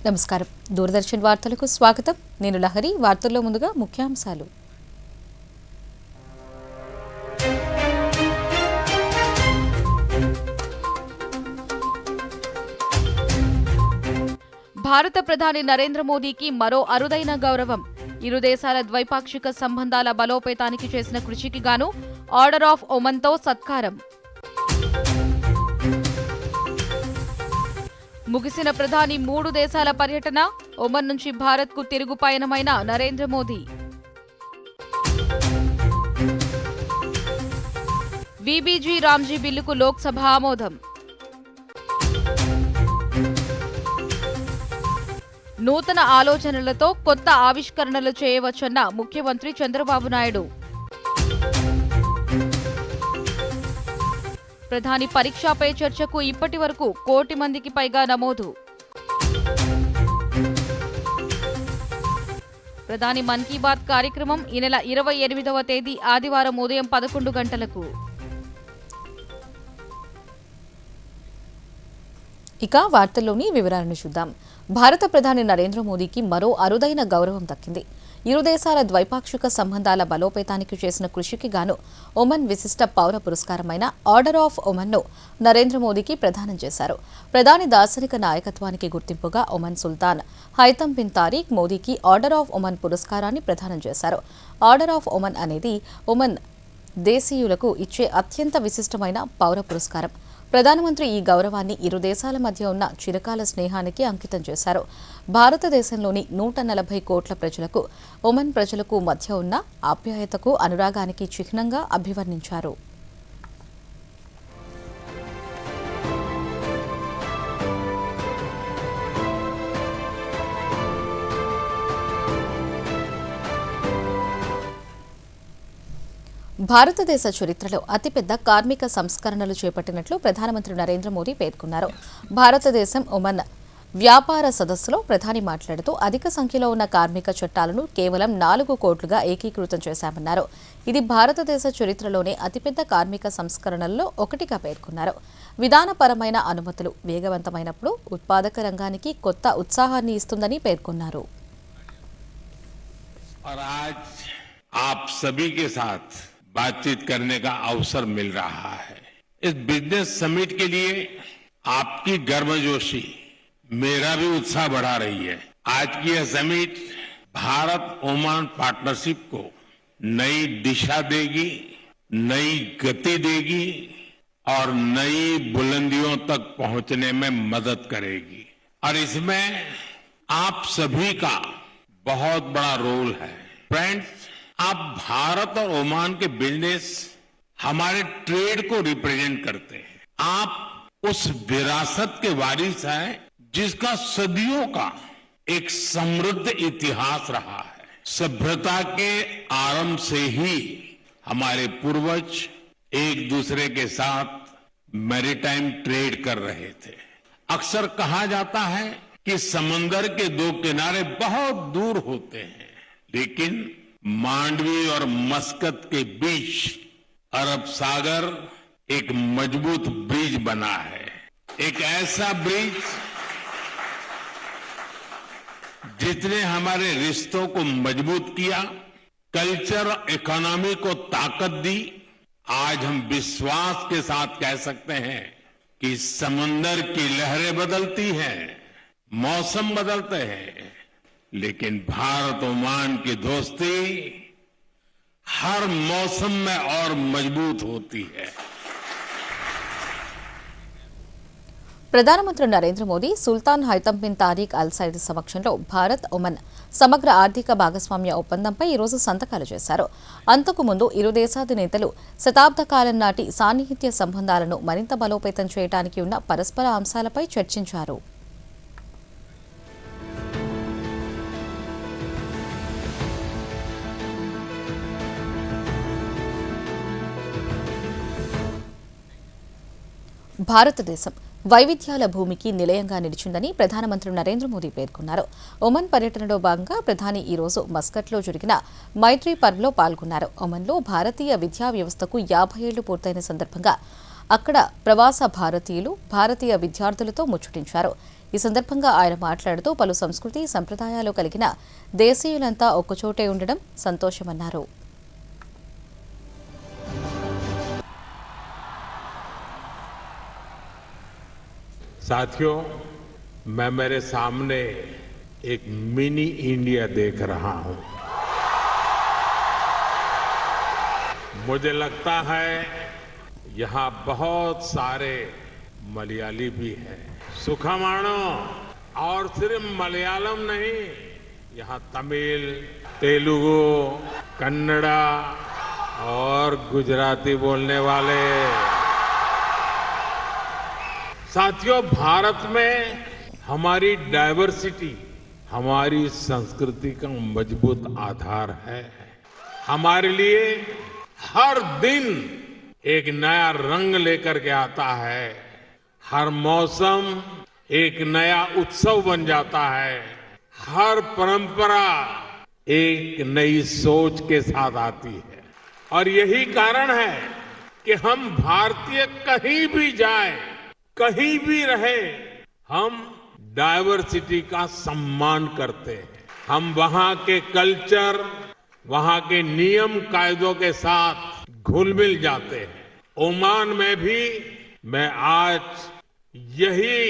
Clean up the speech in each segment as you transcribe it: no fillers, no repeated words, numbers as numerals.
నమస్కారం. దూరదర్శన్ వార్తలకు స్వాగతం. నేను లహరి. వార్తల్లో ముందుగా ముఖ్యాంశాలు. భారత ప్రధాని నరేంద్ర మోదీకి మరో అరుదైన గౌరవం. ఇరు దేశాల ద్వైపాక్షిక సంబంధాల బలోపేతానికి చేసిన కృషికి గాను ఆర్డర్ ఆఫ్ ఒమన్తో సత్కారం. ముగిసిన ప్రధాని 3 దేశాల పర్యటన. ఒమన్ నుంచి భారత్కు తిరుగు పయనమైన నరేంద్ర మోదీ. వీబీజీ రామ్జీ బిల్లుకు లోక్సభ ఆమోదం. నూతన ఆలోచనలతో కొత్త ఆవిష్కరణలు చేయవచ్చన్న ముఖ్యమంత్రి చంద్రబాబు నాయుడు. ప్రధాని పరీక్షపై చర్చకు ఇప్పటి వరకు 1 కోటి మందికి పైగా నమోదు. ప్రధాని మన్ కీ బాత్ కార్యక్రమం ఈ నెల 28వ తేదీ ఆదివారం ఉదయం 11 గంటలకు. ఇక వార్తల్లోని వివరాలను చూద్దాం. భారత ప్రధాని నరేంద్ర మోదీకి మరో అరుదైన గౌరవం దక్కింది. ఇరు దేశాల ద్వైపాక్షిక సంబంధాల బలోపేతానికి చేసిన కృషికి గాను ఒమన్ విశిష్ట పౌర పురస్కారమైన ఆర్డర్ ఆఫ్ ఒమన్ను నరేంద్ర మోదీకి ప్రదానం చేశారు. ప్రధాని దార్శనిక నాయకత్వానికి గుర్తింపుగా ఒమన్ సుల్తాన్ హైతమ్ బిన్ తారిక్ మోదీకి ఆర్డర్ ఆఫ్ ఒమన్ పురస్కారాన్ని ప్రదానం చేశారు. ఆర్డర్ ఆఫ్ ఒమన్ అనేది ఒమన్ దేశీయులకు ఇచ్చే అత్యంత విశిష్టమైన పౌర పురస్కారం. ప్రధానమంత్రి ఈ గౌరవాన్ని ఇరు దేశాల మధ్య ఉన్న చిరకాల స్నేహానికి అంకితం చేశారు. భారతదేశంలోని 140 కోట్ల ప్రజలకు ఒమన్ ప్రజలకు మధ్య ఉన్న ఆప్యాయతకు అనురాగానికి చిహ్నంగా అభివర్ణించారు. భారతదేశ చరిత్రలో అతిపెద్ద కార్మిక సంస్కరణలు చేపట్టినట్లు ప్రధానమంత్రి నరేంద్ర మోదీ పేర్కొన్నారు. భారతదేశం ఒమన్ వ్యాపార సదస్సులో ప్రధాని మాట్లాడుతూ అధిక సంఖ్యలో ఉన్న కార్మిక చట్టాలను కేవలం 4 కోట్లుగా ఏకీకృతం చేశామన్నారు. ఇది భారతదేశ చరిత్రలోనే అతిపెద్ద కార్మిక సంస్కరణల్లో ఒకటిగా పేర్కొన్నారు. విధానపరమైన అనుమతులు వేగవంతమైనప్పుడు ఉత్పాదక రంగానికి కొత్త ఉత్సాహాన్ని ఇస్తుందని పేర్కొన్నారు. बातचीत करने का अवसर मिल रहा है. इस बिजनेस समिट के लिए आपकी गर्मजोशी मेरा भी उत्साह बढ़ा रही है. आज की यह समिट भारत ओमान पार्टनरशिप को नई दिशा देगी, नई गति देगी और नई बुलंदियों तक पहुंचने में मदद करेगी. और इसमें आप सभी का बहुत बड़ा रोल है. फ्रेंड्स, आप भारत और ओमान के बिजनेस हमारे ट्रेड को रिप्रेजेंट करते हैं. आप उस विरासत के वारिस हैं जिसका सदियों का एक समृद्ध इतिहास रहा है. सभ्यता के आरंभ से ही हमारे पूर्वज एक दूसरे के साथ मैरीटाइम ट्रेड कर रहे थे. अक्सर कहा जाता है कि समंदर के 2 किनारे बहुत दूर होते हैं, लेकिन मांडवी और मस्कत के बीच अरब सागर एक मजबूत ब्रिज बना है. एक ऐसा ब्रिज जिसने हमारे रिश्तों को मजबूत किया, कल्चर और इकोनॉमी को ताकत दी. आज हम विश्वास के साथ कह सकते हैं कि समंदर की लहरें बदलती हैं, मौसम बदलते हैं, लेकिन भारत ओमान की दोस्ती हर मौसम में और मजबूत होती है. ప్రధానమంత్రి నరేంద్ర మోదీ సుల్తాన్ హైతమ్ బిన్ తారిక్ అల్ సైద్ సమక్షంలో భారత్ ఒమన్ సమగ్ర ఆర్థిక భాగస్వామ్య ఒప్పందంపై ఈరోజు సంతకాలు చేశారు. అంతకుముందు ఇరు దేశాధినేతలు శతాబ్ద కాలం నాటి సాన్నిహిత్య సంబంధాలను మరింత బలోపేతం చేయడానికి ఉన్న పరస్పర అంశాలపై చర్చించారు. భారతదేశం వైవిధ్యాల భూమికి నిలయంగా నిలిచిందని ప్రధానమంత్రి నరేంద్ర మోదీ పేర్కొన్నారు. ఒమన్ పర్యటనలో భాగంగా ప్రధాని ఈ రోజు మస్కట్లో జరిగిన మైత్రి పర్వ్లో పాల్గొన్నారు. ఒమన్లో భారతీయ విద్యా వ్యవస్థకు 50 ఏళ్లు పూర్తయిన సందర్భంగా అక్కడ ప్రవాస భారతీయులు భారతీయ విద్యార్థులతో ముచ్చటించారు. ఈ సందర్భంగా ఆయన మాట్లాడుతూ పలు సంస్కృతి సంప్రదాయాలు కలిగిన దేశీయులంతా ఒక్కచోటే ఉండడం సంతోషమన్నారు. साथियों, मैं मेरे सामने एक मिनी इंडिया देख रहा हूं। मुझे लगता है यहाँ बहुत सारे मलयाली भी हैं। सुखमाणो, और सिर्फ मलयालम नहीं, यहाँ तमिल, तेलुगु, कन्नड़ा और गुजराती बोलने वाले। साथियों, भारत में हमारी डाइवर्सिटी हमारी संस्कृति का मजबूत आधार है। हमारे लिए हर दिन एक नया रंग लेकर के आता है, हर मौसम एक नया उत्सव बन जाता है, हर परंपरा एक नई सोच के साथ आती है। और यही कारण है कि हम भारतीय कहीं भी जाएं, कहीं भी रहे, हम डाइवर्सिटी का सम्मान करते हैं। हम वहां के कल्चर, वहां के नियम कायदों के साथ घुल मिल जाते हैं। ओमान में भी मैं आज यही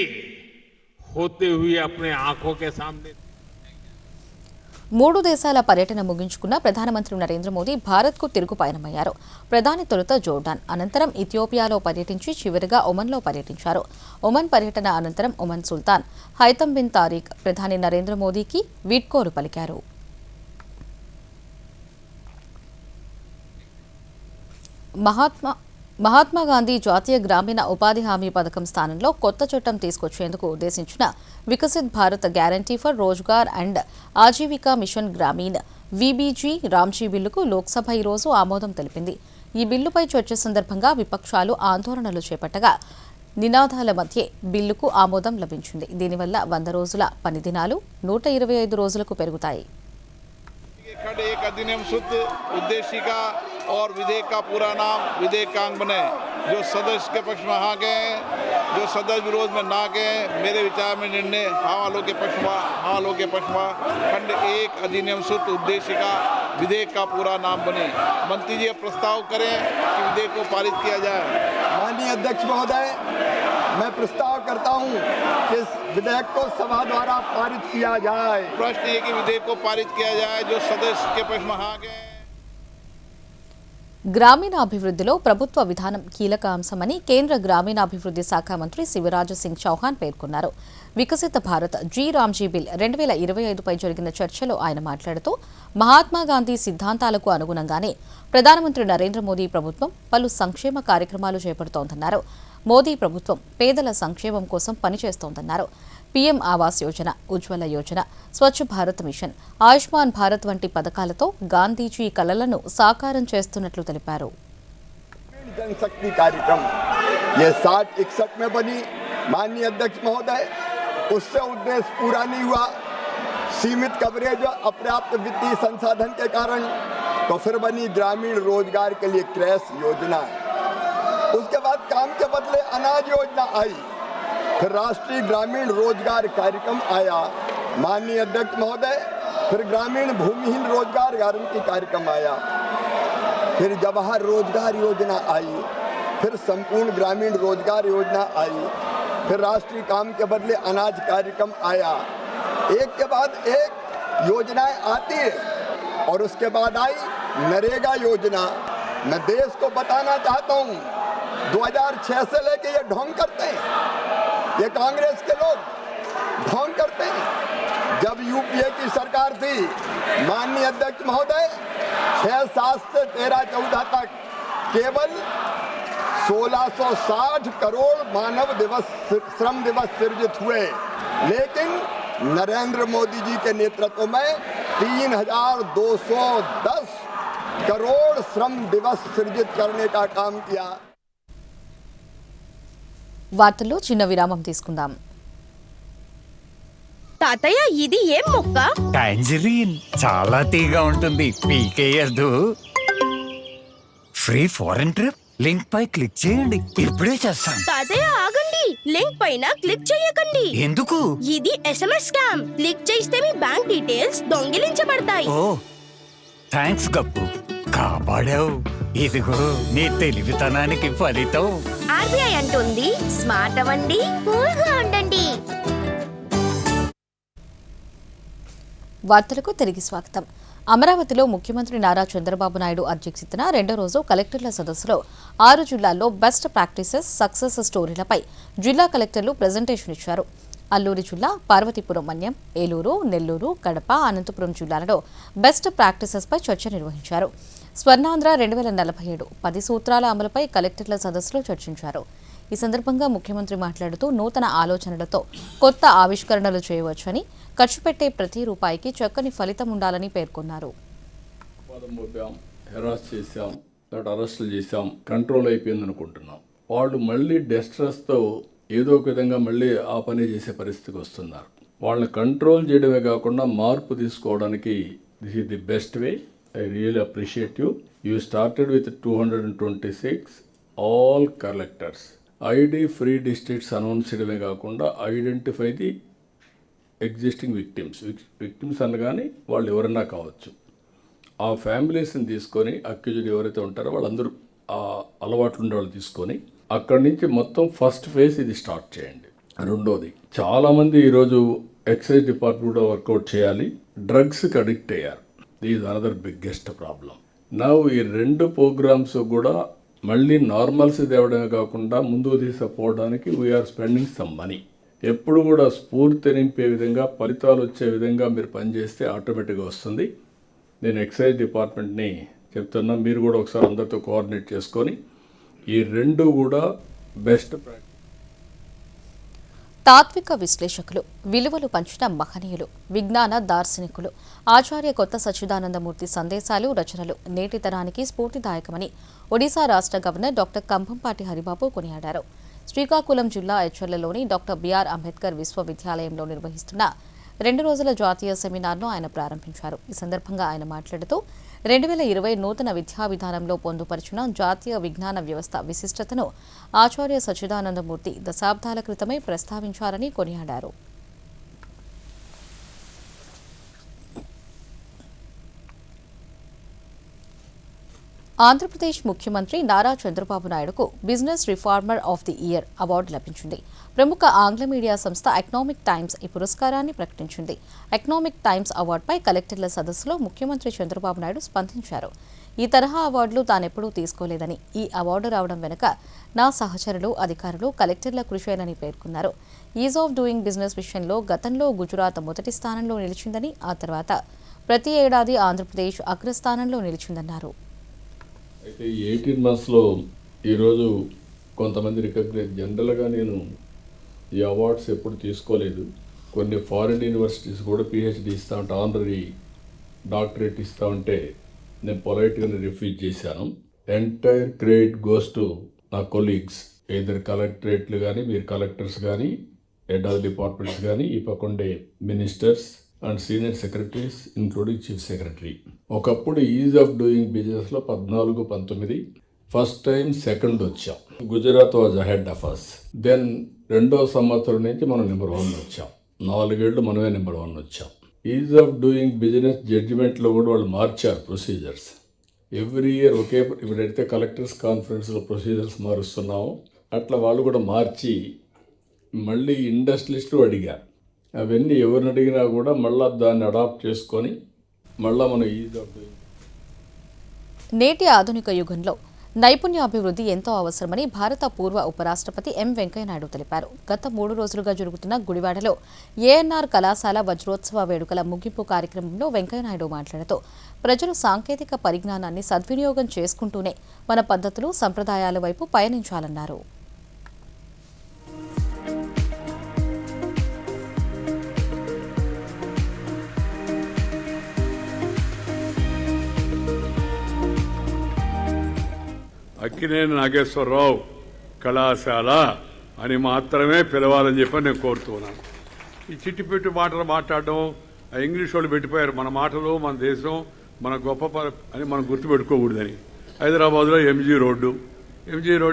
होते हुए अपने आंखों के सामने 3 దేశాల పర్యటన ముగించుకున్న ప్రధానమంత్రి నరేంద్ర మోదీ భారత్కు తిరుగు పయనమయ్యారు. ప్రధాని తొలుత జోర్డాన్, అనంతరం ఇథియోపియాలో పర్యటించి చివరిగా ఒమన్లో పర్యటించారు. ఒమన్ పర్యటన అనంతరం ఒమన్ సుల్తాన్ హైతమ్ బిన్ తారిక్ ప్రధాని నరేంద్ర మోదీకి వీడ్కోలు పలికారు. మహాత్మా గాంధీ జాతీయ గ్రామీణ ఉపాధి హామీ పథకం స్థానంలో కొత్త చట్టం తీసుకొచ్చేందుకు ఉద్దేశించిన Viksit Bharat guarantee for Rozgar and Ajeevika mission Gramin VBG RAM G బిల్లుకు లోక్సభ ఈరోజు ఆమోదం తెలిపింది. ఈ బిల్లుపై చర్చ సందర్భంగా విపక్షాలు ఆందోళనలు చేపట్టగా నినాదాల మధ్య బిల్లుకు ఆమోదం లభించింది. దీనివల్ల 100 రోజుల పని దినాలు 125 రోజులకు పెరుగుతాయి. खंड एक अधिनियम शुद्ध उद्देशिका और विधेयक का पूरा नाम विधेयकांग बने। जो सदस्य के पक्ष में हाँ गए, जो सदस्य विरोध में ना गए, मेरे विचार में निर्णय हाँ वालों के पक्ष में, हाँ वालों के पक्ष में खंड एक अधिनियम शुद्ध उद्देशिका विधेयक का पूरा नाम बने। मंत्री जी प्रस्ताव करें कि विधेयक को पारित किया जाए। माननीय अध्यक्ष महोदय, मैं प्रस्ताव करता हूं कि इस विधेयक को सभा द्वारा पारित किया जाए। प्रश्न ये कि विधेयक को पारित किया जाए। जो सदस्य के पक्ष में हाँ गए। గ్రామీణాభివృద్ధిలో ప్రభుత్వ విధానం కీలక అంశమని కేంద్ర గ్రామీణాభివృద్ధి శాఖ మంత్రి శివరాజ్ సింగ్ చౌహాన్ పేర్కొన్నారు. వికసిత భారత్ జీ రామ్జీ బిల్ 2025పై జరిగిన చర్చలో ఆయన మాట్లాడుతూ మహాత్మా గాంధీ సిద్ధాంతాలకు అనుగుణంగానే ప్రధానమంత్రి నరేంద్ర మోదీ ప్రభుత్వం పలు సంక్షేమ కార్యక్రమాలు చేపడుతోందన్నారు. మోదీ ప్రభుత్వం పేదల సంక్షేమం కోసం పనిచేస్తోందన్నారు. పీఎం ఆవాస్ యోజన, ఉజ్వల యోజన, స్వచ్ఛ భారత్ మిషన్, ఆయుష్మాన్ భారత్ వంటి పథకాలతో గాంధీజీ కలలను సాకారం చేస్తున్నట్లు తెలిపారు. जनशक्ति कार्यक्रम ये 60-61 में बनी। माननीय अध्यक्ष महोदय, उससे उद्देश्य पूरा नहीं हुआ। सीमित कवरेज और अपर्याप्त वित्तीय संसाधन के कारण तो फिर बनी ग्रामीण रोजगार के लिए क्रैश योजना। उसके बाद काम के बदले अनाज योजना आई, फिर राष्ट्रीय ग्रामीण रोजगार कार्यक्रम आया। माननीय अध्यक्ष महोदय, फिर ग्रामीण भूमिहीन रोजगार गारंटी कार्यक्रम आया, फिर जवाहर रोजगार योजना आई, फिर संपूर्ण ग्रामीण रोजगार योजना आई, फिर राष्ट्रीय काम के बदले अनाज कार्यक्रम आया। एक के बाद एक योजनाएं आती है और उसके बाद आई नरेगा योजना। मैं देश को बताना चाहता हूँ, 2006 से लेके ये ढोंग करते हैं, ये कांग्रेस के लोग ढोंग करते हैं। जब यूपीए की सरकार थी, माननीय अध्यक्ष महोदय, 6-7 से 13-14 तक केवल 1660 करोड़ मानव दिवस श्रम दिवस सृजित हुए, लेकिन नरेंद्र मोदी जी के नेतृत्व में 3210 करोड़ श्रम दिवस सृजित करने का काम किया। వార్తల్లో చిన్న విరామం తీసుకుందాం. తాతయ్య, ఇది ఏం మొక్క? టాంజరీన్, చాలా తీగా ఉంటుంది, పీకేయద్దు. ఫ్రీ ఫారెన్ ట్రిప్ లింక్ పై క్లిక్ చేయండి, ఇప్పుడే చేస్తాను. తాతయ్య ఆగండి, లింక్ పైన క్లిక్ చేయకండి. ఎందుకు? ఇది SMS స్కామ్. క్లిక్ చేస్తే మీ బ్యాంక్ డీటెయిల్స్ దొంగిలించబడతాయి. ఓ థ్యాంక్స్ గప్పు, కాపాడావు. ఇదిగో నీ తెలివితనానికి ఫలితం. RBI అంటుంది స్మార్ట్ అవ్వండి, కూల్ గా ఉండండి. వార్తలకు తిరిగి స్వాగతం. అమరావతిలో ముఖ్యమంత్రి నారా చంద్రబాబు నాయుడు అధ్యక్షతన రెండో రోజు కలెక్టర్ల సదస్సులో 6 జిల్లాల్లో బెస్ట్ ప్రాక్టీసెస్, సక్సెస్ స్టోరీలపై జిల్లా కలెక్టర్లు ప్రెజెంటేషన్ ఇచ్చారు. అల్లూరి జిల్లా, పార్వతీపురం మన్యం, ఏలూరు, నెల్లూరు, కడప, అనంతపురం జిల్లాలలో బెస్ట్ ప్రాక్టీసెస్పై చర్చ నిర్వహించారు. స్వర్ణాంధ్ర 2047 10 సూత్రాల అమలుపై కలెక్టర్ల సదస్సులో చర్చించారు. ఈ సందర్భంగా ముఖ్యమంత్రి మాట్లాడుతూ నూతన ఆలోచనలతో కొత్త ఆవిష్కరణలు చేయవచ్చని, ఖర్చు పెట్టే ప్రతి రూపాయికి చక్కని ఫలితం ఉండాలని పేర్కొన్నారు. అరెస్టులు చేశాం, కంట్రోల్ అయిపోయింది అనుకుంటున్నాం. వాళ్ళు మళ్ళీ డెస్ట్రెస్తో ఏదో ఒక విధంగా మళ్ళీ ఆ పని చేసే పరిస్థితికి వస్తున్నారు. వాళ్ళని కంట్రోల్ చేయడమే కాకుండా మార్పు తీసుకోవడానికి this is the best way. I really appreciate you. You started with 226 all collectors. ID free districts announce చేయడమే కాకుండా ఐడెంటిఫై ది ఎగ్జిస్టింగ్ విక్టిమ్స్ అనగానే వాళ్ళు ఎవరన్నా కావచ్చు. ఆ ఫ్యామిలీస్ని తీసుకొని అక్యూజ్డ్ ఎవరైతే ఉంటారో వాళ్ళందరూ ఆ అలవాట్లు ఉండే వాళ్ళు తీసుకొని అక్కడి నుంచి మొత్తం ఫస్ట్ ఫేజ్ ఇది స్టార్ట్ చేయండి. రెండోది, చాలామంది ఈరోజు ఎక్సైజ్ డిపార్ట్మెంట్ కూడా వర్కౌట్ చేయాలి. డ్రగ్స్కి అడిక్ట్ అయ్యారు. These another biggest problem. నా ఈ 2 ప్రోగ్రామ్స్ కూడా మళ్ళీ నార్మల్స్ తేవడమే కాకుండా ముందుకు తీసుకుపోవడానికి వీఆర్ స్పెండింగ్ సమ్ మనీ. ఎప్పుడు కూడా స్ఫూర్తి నింపే విధంగా, ఫలితాలు వచ్చే విధంగా మీరు పనిచేస్తే ఆటోమేటిక్గా వస్తుంది. నేను ఎక్సైజ్ డిపార్ట్మెంట్ని చెప్తున్నా, మీరు కూడా ఒకసారి అందరితో కోఆర్డినేట్ చేసుకొని ఈ 2 కూడా బెస్ట్ ప్రాక్టీస్. తాత్విక విశ్లేషకులు, విలువలు పంచిన మహనీయులు, విజ్ఞాన దార్శనికులు ఆచార్య కొత్త సచ్చిదానందమూర్తి సందేశాలు, రచనలు నేటి తరానికి స్ఫూర్తిదాయకమని ఒడిశా రాష్ట్ర గవర్నర్ డాక్టర్ కంభంపాటి హరిబాబు కొనియాడారు. శ్రీకాకుళం జిల్లా ఎచ్చెర్లలోని డాక్టర్ బిఆర్ అంబేద్కర్ విశ్వవిద్యాలయంలో నిర్వహిస్తున్న 2 రోజుల జాతీయ సెమినార్ను ఆయన ప్రారంభించారు. ఈ సందర్భంగా ఆయన మాట్లాడుతూ 2020 నూతన విద్యా విధానంలో పొందుపరిచిన జాతీయ విజ్ఞాన వ్యవస్థ విశిష్టతను ఆచార్య సచ్చిదానందమూర్తి దశాబ్దాల క్రితమే ప్రస్తావించారని కొనియాడారు. ఆంధ్రప్రదేశ్ ముఖ్యమంత్రి నారా చంద్రబాబు నాయుడుకు business reformer of the year award లభించింది. ప్రముఖ ఆంగ్ల మీడియా సంస్థ ఎకనామిక్ టైమ్స్ ఈ పురస్కారాన్ని ప్రకటించింది. ఎకనామిక్ టైమ్స్ అవార్డుపై కలెక్టర్ల సదస్సులో ముఖ్యమంత్రి చంద్రబాబు నాయుడు స్పందించారు. ఈ తరహా అవార్డులు తానెప్పుడూ తీసుకోలేదని, ఈ అవార్డు రావడం వెనుక నా సహచరులు, అధికారులు, కలెక్టర్ల కృషేనని పేర్కొన్నారు. ఈజ్ ఆఫ్ డూయింగ్ బిజినెస్ విషయంలో గతంలో గుజరాత్ మొదటి స్థానంలో నిలిచిందని, ఆ తర్వాత ప్రతి ఏడాది ఆంధ్రప్రదేశ్ అగ్రస్థానంలో నిలిచిందన్నారు. అయితే ఈ 18 monthsలో ఈరోజు కొంతమంది రికగ్నైజ్. జనరల్గా నేను ఈ అవార్డ్స్ ఎప్పుడు తీసుకోలేదు. కొన్ని ఫారిన్ యూనివర్సిటీస్ కూడా PhD ఇస్తూ ఉంటే, ఆనరీ డాక్టరేట్ ఇస్తూ ఉంటే నేను పొలైట్గానే రిఫ్యూజ్ చేశాను. ఎంటైర్ క్రెడిట్ గోస్ టు నా కొలీగ్స్, ఇద్దరు కలెక్టరేట్లు కానీ, మీరు కలెక్టర్స్ కానీ, హెడ్ ఆఫ్ డిపార్ట్మెంట్స్ కానీ, ఈ పక్కండే ministers and senior secretaries including chief secretary. ఒకప్పుడు ఈజ్ ఆఫ్ డూయింగ్ బిజినెస్లో 14-19 ఫస్ట్ టైం సెకండ్ వచ్చాం. Gujarat was ahead of us. Then 2వ సంవత్సరం నుంచి మనం నెంబర్ 1 వచ్చాం. 4 ఏళ్ళు మనమే నెంబర్ 1 వచ్చాం. ఈజ్ ఆఫ్ డూయింగ్ బిజినెస్ జడ్జిమెంట్లో కూడా వాళ్ళు మార్చారు ప్రొసీజర్స్. ఎవ్రీ ఇయర్ ఒకే, ఇప్పుడైతే కలెక్టర్స్ కాన్ఫరెన్స్లో ప్రొసీజర్స్ మారుస్తున్నాము, అట్లా వాళ్ళు కూడా మార్చి మళ్ళీ ఇండస్ట్రియలిస్టులు అడిగారు. అవన్నీ ఎవరిని అడిగినా కూడా మళ్ళీ దాన్ని అడాప్ట్ చేసుకొని మళ్ళీ మనం ఈజ్ ఆఫ్ డూయింగ్. నేటి ఆధునిక యుగంలో నైపుణ్యాభివృద్ధి ఎంతో అవసరమని భారత పూర్వ ఉపరాష్ట్రపతి ఎం వెంకయ్యనాయుడు తెలిపారు. గత 3 రోజులుగా జరుగుతున్న గుడివాడలో ఏఎన్ఆర్ కళాశాల వజ్రోత్సవ వేడుకల ముగింపు కార్యక్రమంలో వెంకయ్యనాయుడు మాట్లాడుతూ ప్రజలు సాంకేతిక పరిజ్ఞానాన్ని సద్వినియోగం చేసుకుంటూనే మన పద్ధతులు, సంప్రదాయాల వైపు పయనించాలన్నారు. అక్కినేని నాగేశ్వరరావు కళాశాల అని మాత్రమే పిలవాలని చెప్పి నేను కోరుతున్నాను. ఈ చిట్టిపెట్టి మాటలు మాట్లాడడం, ఆ ఇంగ్లీష్ వాళ్ళు పెట్టిపోయారు. మన మాటలు, మన దేశం, మన గొప్ప అని మనం గుర్తుపెట్టుకోకూడదని. హైదరాబాద్లో MG రోడ్డు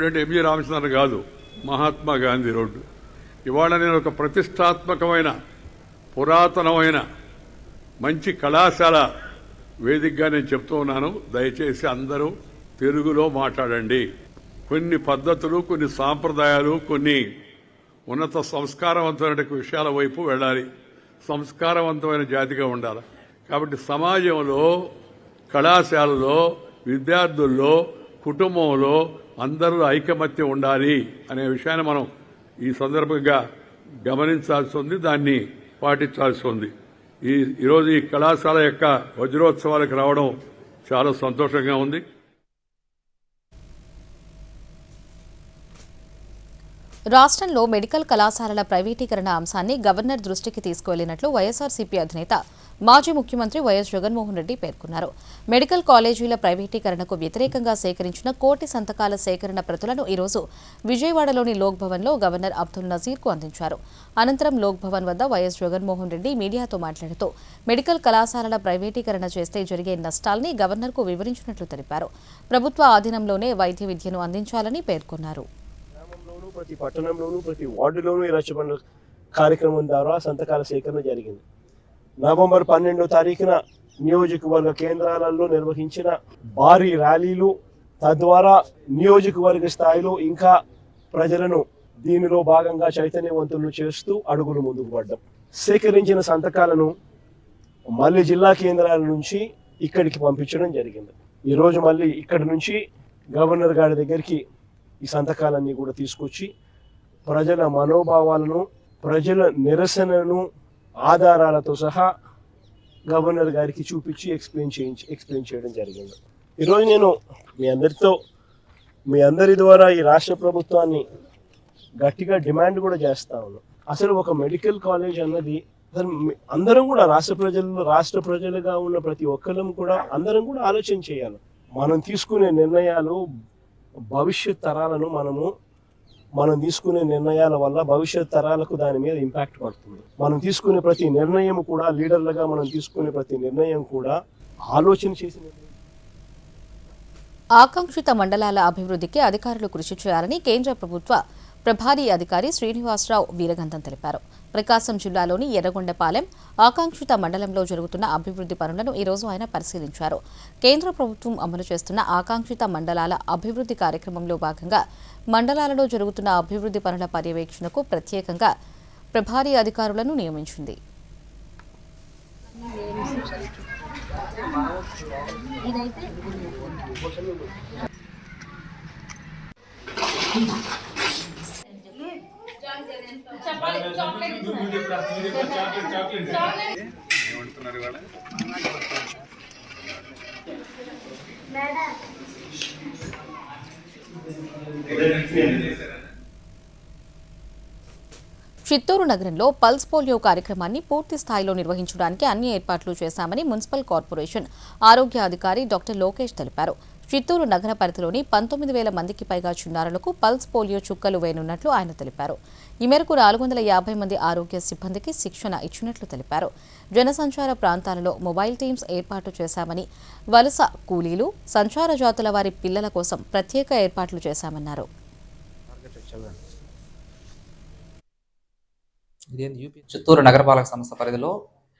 అంటే MG రామచంద్రన్ కాదు, మహాత్మా గాంధీ రోడ్డు. ఇవాళ నేను ఒక ప్రతిష్టాత్మకమైన పురాతనమైన మంచి కళాశాల వేదికగా నేను చెప్తూ ఉన్నాను. దయచేసి అందరూ తెలుగులో మాట్లాడండి. కొన్ని పద్ధతులు, కొన్ని సాంప్రదాయాలు, కొన్ని ఉన్నత సంస్కారవంతమైన విషయాల వైపు వెళ్ళాలి. సంస్కారవంతమైన జాతిగా ఉండాలి. కాబట్టి సమాజంలో, కళాశాలలో, విద్యార్థుల్లో, కుటుంబంలో అందరూ ఐకమత్యం ఉండాలి అనే విషయాన్ని మనం ఈ సందర్భంగా గమనించాల్సి ఉంది, దాన్ని పాటించాల్సి ఉంది. ఈరోజు ఈ కళాశాల యొక్క వజ్రోత్సవాలకు రావడం చాలా సంతోషంగా ఉంది. రాష్ట్రంలో మెడికల్ కళాశాలల ప్రైవేటీకరణ అంశాన్ని గవర్నర్ దృష్టికి తీసుకువెళ్లినట్లు వైఎస్ఆర్సీపీ అధినేత మాజీ ముఖ్యమంత్రి వైఎస్ జగన్మోహన్ రెడ్డి పేర్కొన్నారు. మెడికల్ కాలేజీల ప్రైవేటీకరణకు వ్యతిరేకంగా సేకరించిన 1 కోటి సంతకాల సేకరణ ప్రతులను ఈరోజు విజయవాడలోని లోక్ భవన్లో గవర్నర్ అబ్దుల్ నజీర్కు అందించారు. అనంతరం లోక్ భవన్ వద్ద వైఎస్ జగన్మోహన్ రెడ్డి మీడియాతో మాట్లాడుతూ మెడికల్ కళాశాలల ప్రైవేటీకరణ చేస్తే జరిగే నష్టాల్ని గవర్నర్కు వివరించినట్లు తెలిపారు. ప్రభుత్వ ఆధీనంలోనే వైద్య విద్యను అందించాలని పేర్కొన్నారు. ప్రతి పట్టణంలోనూ ప్రతి వార్డులోనూ ఈ రచ్చబండ కార్యక్రమం ద్వారా సంతకాల సేకరణ జరిగింది. నవంబర్ 12వ తారీఖున నియోజకవర్గ కేంద్రాలలో నిర్వహించిన భారీ ర్యాలీలు, తద్వారా నియోజకవర్గ స్థాయిలో ఇంకా ప్రజలను దీనిలో భాగంగా చైతన్యవంతులను చేస్తూ అడుగులు ముందుకు పడ్డాం. సేకరించిన సంతకాలను మళ్ళీ జిల్లా కేంద్రాల నుంచి ఇక్కడికి పంపించడం జరిగింది. ఈరోజు మళ్ళీ ఇక్కడి నుంచి గవర్నర్ గారి దగ్గరికి ఈ సంతకాలన్నీ కూడా తీసుకొచ్చి ప్రజల మనోభావాలను, ప్రజల నిరసనను ఆధారాలతో సహా గవర్నర్ గారికి చూపించి ఎక్స్ప్లెయిన్ చేయడం జరిగింది. ఈరోజు నేను మీ అందరి ద్వారా ఈ రాష్ట్ర ప్రభుత్వాన్ని గట్టిగా డిమాండ్ కూడా చేస్తా ఉన్నాను. అసలు ఒక మెడికల్ కాలేజ్ అన్నది అందరం కూడా రాష్ట్ర ప్రజలుగా ఉన్న ప్రతి ఒక్కరం కూడా అందరం కూడా ఆలోచన చేయాలి. మనం తీసుకునే నిర్ణయాలు భవిష్యత్ తరాలను మనం తీసుకునే నిర్ణయాల వల్ల భవిష్యత్ తరాలకు దాని మీద ఇంపాక్ట్ పడుతుంది. మనం తీసుకునే ప్రతి నిర్ణయం కూడా, లీడర్లుగా మనం తీసుకునే ప్రతి నిర్ణయం కూడా ఆలోచన చేసి ఆకాంక్షిత మండలాల అభివృద్ధికి అధికారులు కృషి చేయాలని కేంద్ర ప్రభుత్వ ప్రభారీ అధికారి శ్రీనివాసరావు వీరగంధం తెలిపారు. ప్రకాశం జిల్లాలోని ఎర్రగొండపాలెం ఆకాంక్షిత మండలంలో జరుగుతున్న అభివృద్ధి పనులను ఈరోజు ఆయన పరిశీలించారు. కేంద్ర ప్రభుత్వం అమలు చేస్తున్న ఆకాంక్షిత మండలాల అభివృద్ధి కార్యక్రమంలో భాగంగా మండలాలలో జరుగుతున్న అభివృద్ధి పనుల పర్యవేక్షణకు ప్రత్యేకంగా ప్రభారీ అధికారులను నియమించింది. చిత్తూరు నగరంలో పల్స్ పోలియో కార్యక్రమాన్ని పూర్తి స్థాయిలో నిర్వహించడానికి అన్ని ఏర్పాట్లు చేశామని మున్సిపల్ కార్పొరేషన్ ఆరోగ్య అధికారి డాక్టర్ లోకేష్ తెలిపారు. చిత్తూరు నగర పరిధిలోని 19,000 మందికి పైగా చిన్నారులకు పల్స్ పోలియో చుక్కలు వేయనున్నట్లు ఆయన తెలిపారు. ఈ మేరకు 450 మంది ఆరోగ్య సిబ్బందికి శిక్షణ ఇచ్చినట్లు తెలిపారు. జనసంచార ప్రాంతాలలో మొబైల్ టీమ్స్ ఏర్పాటు చేశామని, వలస కూలీలు, సంచార జాతుల వారి పిల్లల కోసం ప్రత్యేక ఏర్పాట్లు చేశామన్నారు. చిత్తూరు నగరపాలక సంస్థ పరిధిలో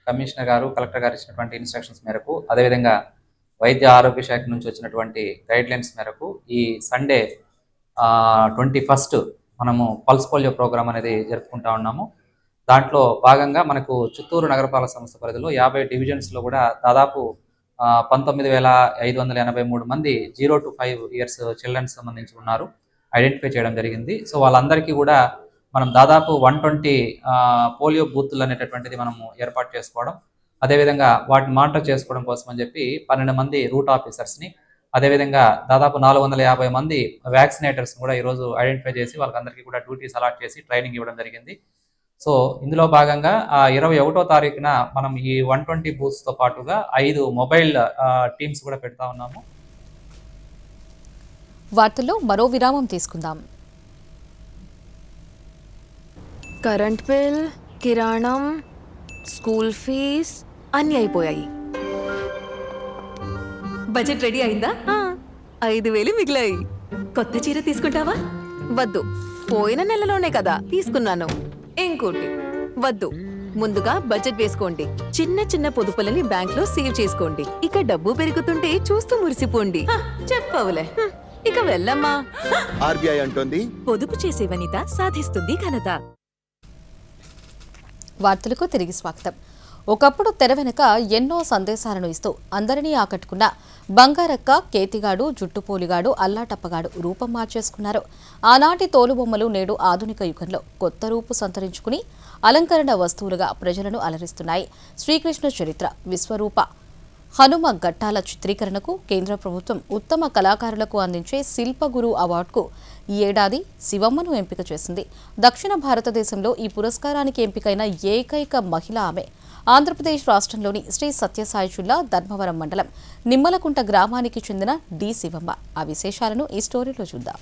కమిషనర్ గారు, కలెక్టర్ గారు ఇచ్చినటువంటి ఇన్స్ట్రక్షన్స్ మేరకు, అదేవిధంగా వైద్య ఆరోగ్య శాఖ నుంచి వచ్చినటువంటి గైడ్ లైన్స్ మేరకు ఈ సండే 21st మనము పల్స్ పోలియో ప్రోగ్రామ్ అనేది జరుపుకుంటా ఉన్నాము. దాంట్లో భాగంగా మనకు చిత్తూరు నగరపాలక సంస్థ పరిధిలో 50 డివిజన్స్లో కూడా దాదాపు 19,583 మంది 0 to 5 years చిల్డ్రన్స్ సంబంధించి ఉన్నారు, ఐడెంటిఫై చేయడం జరిగింది. సో వాళ్ళందరికీ కూడా మనం దాదాపు 120 పోలియో బూత్లు అనేటటువంటిది మనము ఏర్పాటు చేసుకోవడం, అదేవిధంగా వాటిని మానిటర్ చేసుకోవడం కోసం అని చెప్పి 12 మంది రూట్ ఆఫీసర్స్ని, అదేవిధంగా దాదాపు 450 మంది వ్యాక్సినేటర్స్ని కూడా ఈరోజు ఐడెంటిఫై చేసి వాళ్ళకందరికీ కూడా డ్యూటీస్ అలాట్ చేసి ట్రైనింగ్ ఇవ్వడం జరిగింది. సో ఇందులో భాగంగా 21వ తారీఖున మనం ఈ 120 బూత్స్తో పాటుగా 5 మొబైల్ టీమ్స్ కూడా పెడతా ఉన్నాము. వార్తల్లో మరో విరామం తీసుకుందాం. కరెంట్ బిల్, కిరాణం, స్కూల్ ఫీజ్ అన్నీ అయిపోయాయి. బడ్జెట్ రెడీ అయిందా? 5,000 మిగిలాయి. కొత్త చీర తీసుకుంటావా? వద్దు, పోయిన నెలలోనే కదా తీసుకున్నాను. ఇంకోటి వద్దు. ముందుగా బడ్జెట్ వేసుకోండి. చిన్న చిన్న పొదుపులని బ్యాంక్ లో సేవ్ చేసుకోండి. ఇక డబ్బు పెరుగుతుంటే చూస్తూ మురిసిపోండి. చెప్పవులే. ఇక వెళ్ళమ్మా. ఆర్బీఐ అంటోంది, పొదుపు చేసే వనిత సాధిస్తుంది ఘనత. వార్తలకు తిరిగి స్వాగతం. ఒకప్పుడు తెర వెనుక ఎన్నో సందేశాలను ఇస్తూ అందరినీ ఆకట్టుకున్న బంగారక్క, కేతిగాడు, జుట్టుపోలిగాడు, అల్లాటప్పగాడు రూపం మార్చేసుకున్నారు. ఆనాటి తోలుబొమ్మలు నేడు ఆధునిక యుగంలో కొత్త రూపు సంతరించుకుని అలంకరణ వస్తువులుగా ప్రజలను అలరిస్తున్నాయి. శ్రీకృష్ణ చరిత్ర, విశ్వరూప, హనుమ ఘట్టాల చిత్రీకరణకు కేంద్ర ప్రభుత్వం ఉత్తమ కళాకారులకు అందించే శిల్పగురు అవార్డుకు ఈ ఏడాది శివమ్మను ఎంపిక చేసింది. దక్షిణ భారతదేశంలో ఈ పురస్కారానికి ఎంపికైన ఏకైక మహిళ ఆమె. ఆంధ్రప్రదేశ్ రాష్ట్రంలోని శ్రీ సత్యసాయి జిల్లా ధర్మవరం మండలం నిమ్మలకుంట గ్రామానికి చెందిన డి శివమ్మ. ఆ విశేషాలను ఈ స్టోరీలో చూద్దాం.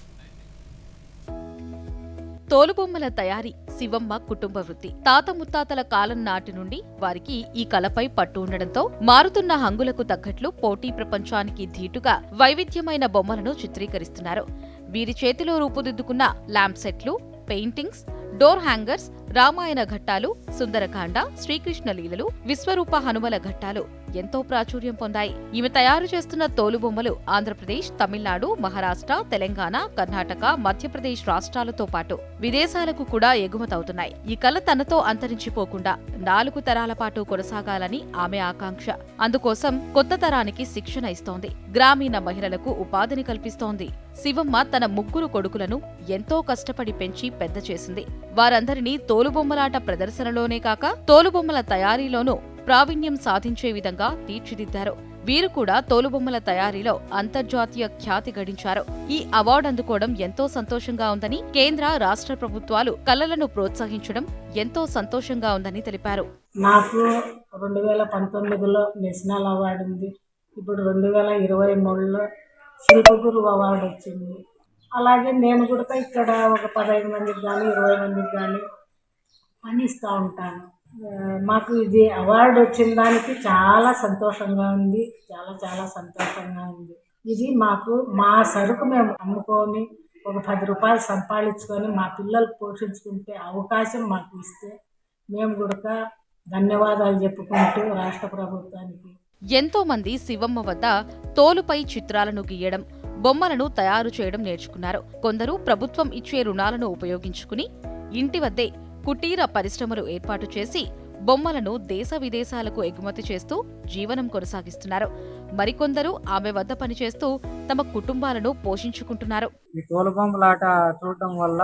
తోలుబొమ్మల తయారీ శివమ్మ కుటుంబ వృత్తి. తాత ముత్తాతల కాలం నాటి నుండి వారికి ఈ కళపై పట్టు ఉండడంతో మారుతున్న హంగులకు తగ్గట్లు పోటీ ప్రపంచానికి ధీటుగా వైవిధ్యమైన బొమ్మలను చిత్రీకరిస్తున్నారు. వీరి చేతిలో రూపుదిద్దుకున్న ల్యాంప్ సెట్లు, పెయింటింగ్స్, డోర్ హ్యాంగర్స్, రామాయణ ఘట్టాలు, సుందరకాండ, శ్రీకృష్ణ లీలలు, విశ్వరూప హనుమల ఘట్టాలు ఎంతో ప్రాచుర్యం పొందాయి. ఈమె తయారు చేస్తున్న తోలుబొమ్మలు ఆంధ్రప్రదేశ్, తమిళనాడు, మహారాష్ట్ర, తెలంగాణ, కర్ణాటక, మధ్యప్రదేశ్ రాష్ట్రాలతో పాటు విదేశాలకు కూడా ఎగుమతవుతున్నాయి. ఈ కళ తనతో అంతరించిపోకుండా 4 తరాల పాటు కొనసాగాలని ఆమె ఆకాంక్ష. అందుకోసం కొత్త తరానికి శిక్షణ ఇస్తోంది. గ్రామీణ మహిళలకు ఉపాధిని కల్పిస్తోంది. శివమ్మ తన 3 కొడుకులను ఎంతో కష్టపడి పెంచి పెద్ద చేసింది. వారందరినీ తోలుబొమ్మలాట ప్రదర్శనలోనే కాక తోలుబొమ్మల తయారీలోనూ ప్రావీణ్యం సాధించే విధంగా తీర్చిదిద్దారు. వీరు కూడా తోలుబొమ్మల తయారీలో అంతర్జాతీయ ఖ్యాతి గడించారు. ఈ అవార్డు అందుకోవడం ఎంతో సంతోషంగా ఉందని, కేంద్ర, రాష్ట్ర ప్రభుత్వాలు కళలను ప్రోత్సహించడం ఎంతో సంతోషంగా ఉందని తెలిపారు. నాకు 2019లో నేషనల్ అవార్డు ఉంది. ఇప్పుడు 2023లో శిల్పగురు అవార్డు వచ్చింది. అలాగే నేను కూడా ఇక్కడ ఒక 15 మందికి కానీ 20 మందికి కానీ పని ఇస్తూ ఉంటాను. మాకు ఇది అవార్డు వచ్చిన దానికి చాలా సంతోషంగా ఉంది. చాలా చాలా సంతోషంగా ఉంది. ఇది మాకు మా సరుకు మేము అమ్ముకొని ఒక 10 రూపాయలు సంపాదించుకొని మా పిల్లలు పోషించుకుంటే అవకాశం మాకు ఇస్తే మేము కూడా ధన్యవాదాలు చెప్పుకుంటూ రాష్ట్ర ప్రభుత్వానికి. ఎంతో మంది శివమ్మ వద్ద తోలుపై చిత్రాలను గీయడం, బొమ్మలను తయారు చేయడం నేర్చుకున్నారు. కొందరు ప్రభుత్వం ఇచ్చే రుణాలను ఉపయోగించుకుని ఇంటి వద్దే కుటీర పరిశ్రమలు ఏర్పాటు చేసి బొమ్మలను దేశ విదేశాలకు ఎగుమతి చేస్తూ జీవనం కొనసాగిస్తున్నారు. మరికొందరు ఆమె వద్ద పనిచేస్తూ తమ కుటుంబాలను పోషించుకుంటున్నారు. ఈ తోలుబొమ్మలాట చూడటం వల్ల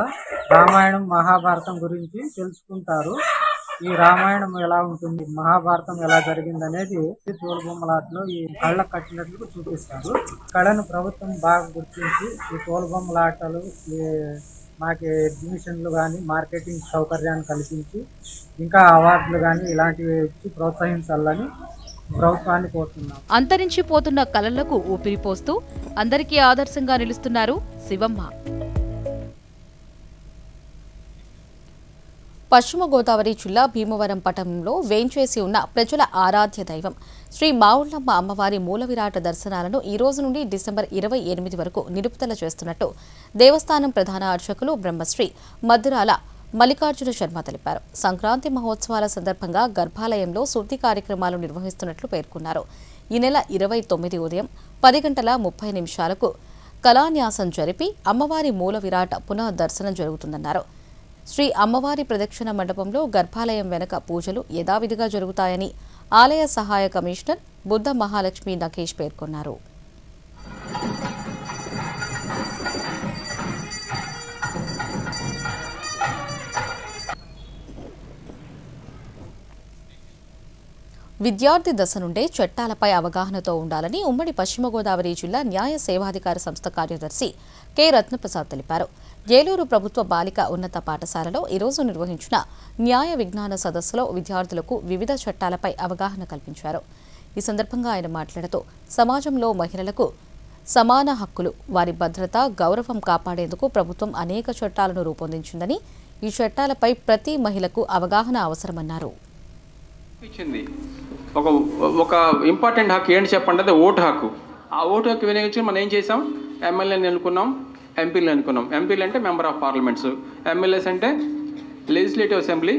రామాయణం, మహాభారతం గురించి తెలుసుకుంటారు. ఈ రామాయణం ఎలా ఉంటుంది, మహాభారతం ఎలా జరిగింది అనేది తోలుబొమ్మలాటలో ఈ కళ్ళకు కట్టినట్లు చూపిస్తారు. కళను ప్రభుత్వం బాగా గుర్తించి ఈ తోలుబొమ్మలాటలు మాకు ఎగ్జిబిషన్లు కానీ మార్కెటింగ్ సౌకర్యాన్ని కల్పించి ఇంకా అవార్డులు కానీ ఇలాంటివి ఇచ్చి ప్రోత్సహించాలని ప్రభుత్వాన్ని కోరుతున్నాం. అంతరించిపోతున్న కళలకు ఊపిరిపోస్తూ అందరికీ ఆదర్శంగా నిలుస్తున్నారు శివమ్మ. పశ్చిమ గోదావరి జిల్లా భీమవరం పట్టణంలో వేంచేసి ఉన్న ప్రజల ఆరాధ్య దైవం శ్రీ మావుళ్లమ్మ అమ్మవారి మూల విరాట దర్శనాలను ఈ రోజు నుండి డిసెంబర్ 28 వరకు నిలుపుదల చేస్తున్నట్టు దేవస్థానం ప్రధాన అర్చకులు బ్రహ్మశ్రీ మద్దిరాల మల్లికార్జున శర్మ తెలిపారు. సంక్రాంతి మహోత్సవాల సందర్భంగా గర్భాలయంలో శుద్ధి కార్యక్రమాలు నిర్వహిస్తున్నట్లు పేర్కొన్నారు. ఈ నెల 29 ఉదయం 10:30 కళాన్యాసం జరిపి అమ్మవారి మూల విరాట పునః దర్శనం జరుగుతుందన్నారు. శ్రీ అమ్మవారి ప్రదక్షిణ మండపంలో గర్భాలయం వెనుక పూజలు యథావిధిగా జరుగుతాయని ఆలయ సహాయ కమిషనర్ బుద్ధ మహాలక్ష్మి నకేష్ పేర్కొన్నారు. విద్యార్థి దశ నుండే చట్టాలపై అవగాహనతో ఉండాలని ఉమ్మడి పశ్చిమ గోదావరి జిల్లా న్యాయ సేవాధికార సంస్థ కార్యదర్శి కె రత్నప్రసాద్ తెలిపారు. ఏలూరు ప్రభుత్వ బాలిక ఉన్నత పాఠశాలలో ఈరోజు నిర్వహించిన న్యాయ విజ్ఞాన సదస్సులో విద్యార్థులకు వివిధ చట్టాలపై అవగాహన కల్పించారు. ఈ సందర్భంగా ఆయన మాట్లాడుతూ సమాజంలో మహిళలకు సమాన హక్కులు, వారి భద్రత, గౌరవం కాపాడేందుకు ప్రభుత్వం అనేక చట్టాలను రూపొందించిందని, ఈ చట్టాలపై ప్రతి మహిళకు అవగాహన అవసరమన్నారు. ఒక ఇంపార్టెంట్ హక్కు ఏంటి చెప్పండి, అది ఓటు హక్కు. ఆ ఓటు హక్కు వినియోగించి మనం ఏం చేసాం, ఎమ్మెల్యేని ఎన్నుకున్నాం, ఎంపీలు అనుకున్నాం. ఎంపీలు అంటే మెంబర్ ఆఫ్ పార్లమెంట్స్, ఎమ్మెల్యేస్ అంటే లెజిస్లేటివ్ అసెంబ్లీ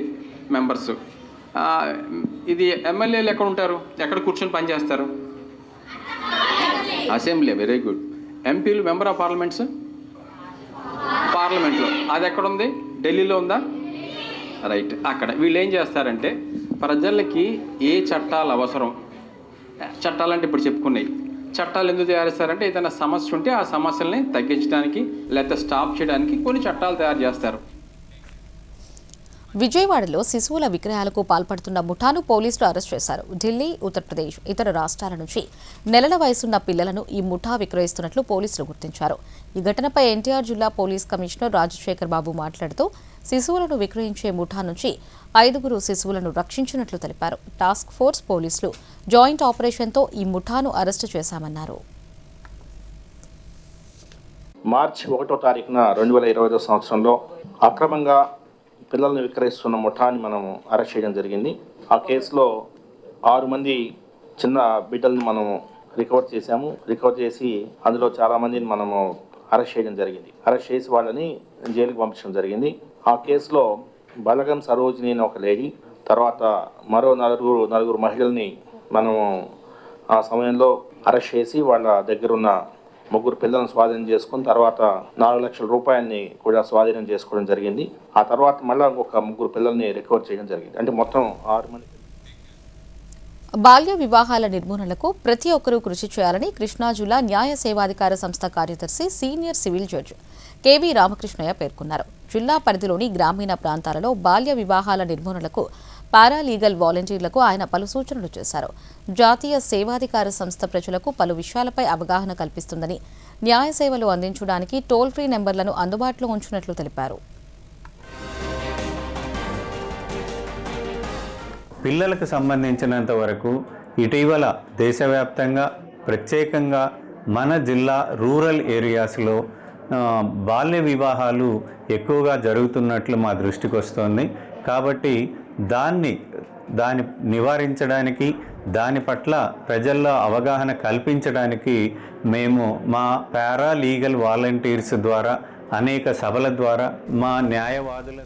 మెంబర్స్. ఇది ఎమ్మెల్యేలు ఎక్కడ ఉంటారు, ఎక్కడ కూర్చొని పనిచేస్తారు? అసెంబ్లీ. Very good. ఎంపీలు మెంబర్ ఆఫ్ పార్లమెంట్స్ పార్లమెంట్లో. అది ఎక్కడుంది? ఢిల్లీలో ఉందా? రైట్. అక్కడ వీళ్ళు ఏం చేస్తారంటే ప్రజలకి ఏ చట్టాలు అవసరం, చట్టాలంటే ఇప్పుడు చెప్పుకున్నాయి, చట్టాలు ఎందుకు తయారు చేస్తారంటే ఏదైనా సమస్య ఉంటే ఆ సమస్యల్ని తగ్గించడానికి లేకపోతే స్టాప్ చేయడానికి కొన్ని చట్టాలు తయారు చేస్తారు. విజయవాడలో శిశువుల విక్రయాలకు పాల్పడుతున్న ముఠాను పోలీసులు అరెస్ట్ చేశారు. ఢిల్లీ, ఉత్తరప్రదేశ్, ఇతర రాష్ట్రాల నుంచి నెలల వయసున్న పిల్లలను ఈ ముఠా విక్రయిస్తున్నట్లు పోలీసులు గుర్తించారు. ఈ ఘటనపై ఎన్టీఆర్ జిల్లా పోలీస్ కమిషనర్ రాజశేఖర్ బాబు మాట్లాడుతూ శిశువులను విక్రయించే ముఠా నుంచి 5 శిశువులను రక్షించినట్లు తెలిపారు. టాస్క్ ఫోర్స్ పోలీసులు జాయింట్ ఆపరేషన్తో ఈ ముఠాను అరెస్టు చేశామన్నారు. మార్చి 1వ తారీఖున 2020 సంవత్సరంలో అక్రమంగా పిల్లల్ని విక్రయిస్తున్న ముఠాని మనం అరెస్ట్ చేయడం జరిగింది. ఆ కేసులో 6 మంది చిన్న బిడ్డల్ని మనము రికవర్ చేశాము. రికవర్ చేసి అందులో చాలామందిని మనము అరెస్ట్ చేయడం జరిగింది. అరెస్ట్ చేసి వాళ్ళని జైలుకి పంపించడం జరిగింది. ఆ కేసులో బలగం సరోజిని అనే ఒక లేడీ, తర్వాత మరో నలుగురు మహిళల్ని మనము ఆ సమయంలో అరెస్ట్ చేసి వాళ్ళ దగ్గరున్న 3 పిల్లలను స్వాధీనం చేసుకుని తర్వాత 4 లక్షల రూపాయలని కూడా స్వాధీనం చేసుకోవడం జరిగింది. ఆ తర్వాత మళ్ళీ ఇంకొక 3 పిల్లల్ని రికవర్ చేయడం జరిగింది. అంటే మొత్తం 6 మంది. బాల్య వివాహాల నిర్మూలనకు ప్రతి ఒక్కరూ కృషి చేయాలని కృష్ణా జిల్లా న్యాయ సేవాధికార సంస్థ కార్యదర్శి senior civil judge KV Ramakrishnaiah పేర్కొన్నారు. జిల్లా పరిధిలోని గ్రామీణ ప్రాంతాలలో బాల్య వివాహాల నిర్మూలనకు పారాలీగల్ వాలంటీర్లకు ఆయన పలు సూచనలు చేశారు. జాతీయ సేవాధికార సంస్థ ప్రజలకు పలు విషయాలపై అవగాహన కల్పిస్తుందని, న్యాయ సేవలు అందించడానికి టోల్ ఫ్రీ నెంబర్లను అందుబాటులో ఉంచినట్లు తెలిపారు. పిల్లలకు సంబంధించినంత వరకు ఇటీవల దేశవ్యాప్తంగా ప్రత్యేకంగా మన జిల్లా రూరల్ ఏరియాస్లో బాల్య వివాహాలు ఎక్కువగా జరుగుతున్నట్లు మా దృష్టికి వస్తోంది. కాబట్టి దాన్ని నివారించడానికి, దాని పట్ల ప్రజల్లో అవగాహన కల్పించడానికి మేము మా పారాలీగల్ వాలంటీర్స్ ద్వారా అనేక సభల ద్వారా మా న్యాయవాదుల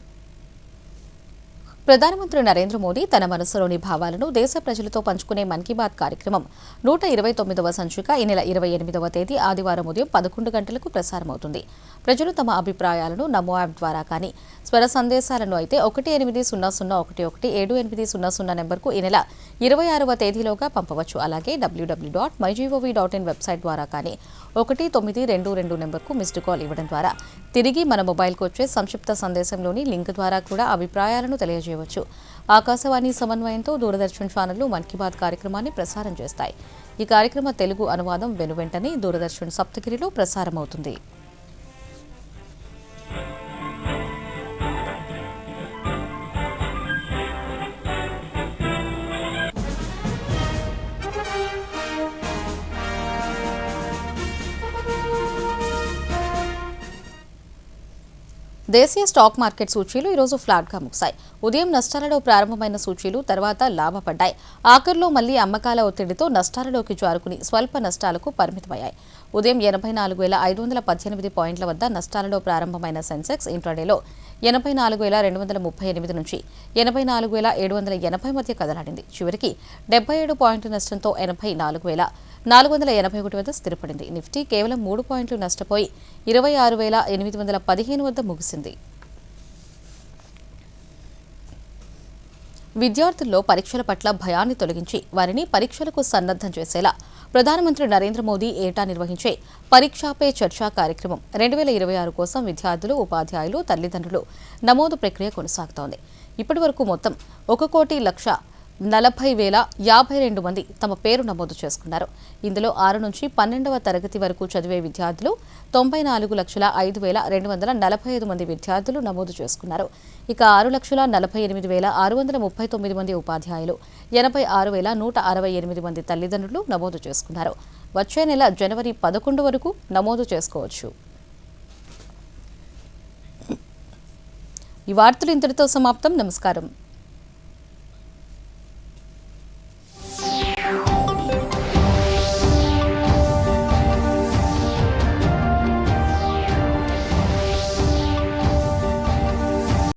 ప్రధానమంత్రి నరేంద్ర మోదీ తన మనసులోని భావాలను దేశ ప్రజలతో పంచుకునే మన్ కీ బాత్ కార్యక్రమం 129వ సంచిక ఈ నెల 28వ తేదీ ఆదివారం ఉదయం 11 గంటలకు ప్రసారమవుతుంది. ప్రజలు తమ అభిప్రాయాలను నమో యాప్ ద్వారా కానీ, స్వర సందేశాలను అయితే 1800117800 నెంబర్కు ఈ నెల 26వ తేదీలోగా పంపవచ్చు. అలాగే www.mygov.in వెబ్సైట్ ద్వారా కానీ 1922 నెంబర్కు మిస్డ్ కాల్ ఇవ్వడం ద్వారా తిరిగి మన మొబైల్కు వచ్చే సంక్షిప్త సందేశంలోని లింక్ ద్వారా కూడా అభిప్రాయాలను తెలియజేయవచ్చు. ఆకాశవాణి సమన్వయంతో దూరదర్శన్ ఛానళ్లు మన్ కీ బాత్ కార్యక్రమాన్ని ప్రసారం చేస్తాయి. ఈ కార్యక్రమ తెలుగు అనువాదం వెనువెంటనే దూరదర్శన్ సప్తగిరిలో ప్రసారమవుతుంది. దేశీయ స్టాక్ మార్కెట్ సూచీలు ఈరోజు ఫ్లాట్గా ముగిశాయి. ఉదయం నష్టాలలో ప్రారంభమైన సూచీలు తర్వాత లాభపడ్డాయి. ఆఖర్లో మళ్లీ అమ్మకాల ఒత్తిడితో నష్టాలలోకి జారుకుని స్వల్ప నష్టాలకు పరిమితమయ్యాయి. ఉదయం 84,518 పాయింట్ల వద్ద నష్టాలలో ప్రారంభమైన సెన్సెక్స్ ఇంట్రాడేలో 84,238 నుంచి 84,780 మధ్య కదలాడింది. చివరికి 77 పాయింట్ల నష్టంతో 84,481 వద్ద స్థిరపడింది. నిఫ్టీ కేవలం 3 పాయింట్లు నష్టపోయి 26,815 వద్ద ముగిసింది. విద్యార్థుల్లో పరీక్షల పట్ల భయాన్ని తొలగించి వారిని పరీక్షలకు సన్నద్ధం చేసేలా ప్రధానమంత్రి నరేంద్ర మోదీ ఏటా నిర్వహించే పరీక్షా పే చర్చా కార్యక్రమం 2026 కోసం విద్యార్థులు, ఉపాధ్యాయులు, తల్లిదండ్రులు నమోదు ప్రక్రియ కొనసాగుతోంది. ఇప్పటి వరకు మొత్తం 1,40,52 మంది తమ పేరు నమోదు చేసుకున్నారు. ఇందులో 6 నుంచి 12వ తరగతి వరకు చదివే విద్యార్థులు 94,05,245 మంది విద్యార్థులు నమోదు చేసుకున్నారు. ఇక 6,48,639 మంది ఉపాధ్యాయులు, 86,168 మంది తల్లిదండ్రులు నమోదు చేసుకున్నారు. వచ్చే నెల జనవరి 11 వరకు నమోదు చేసుకోవచ్చు. ఈ వార్తలు ఇంతటితో సమాప్తం. నమస్కారం.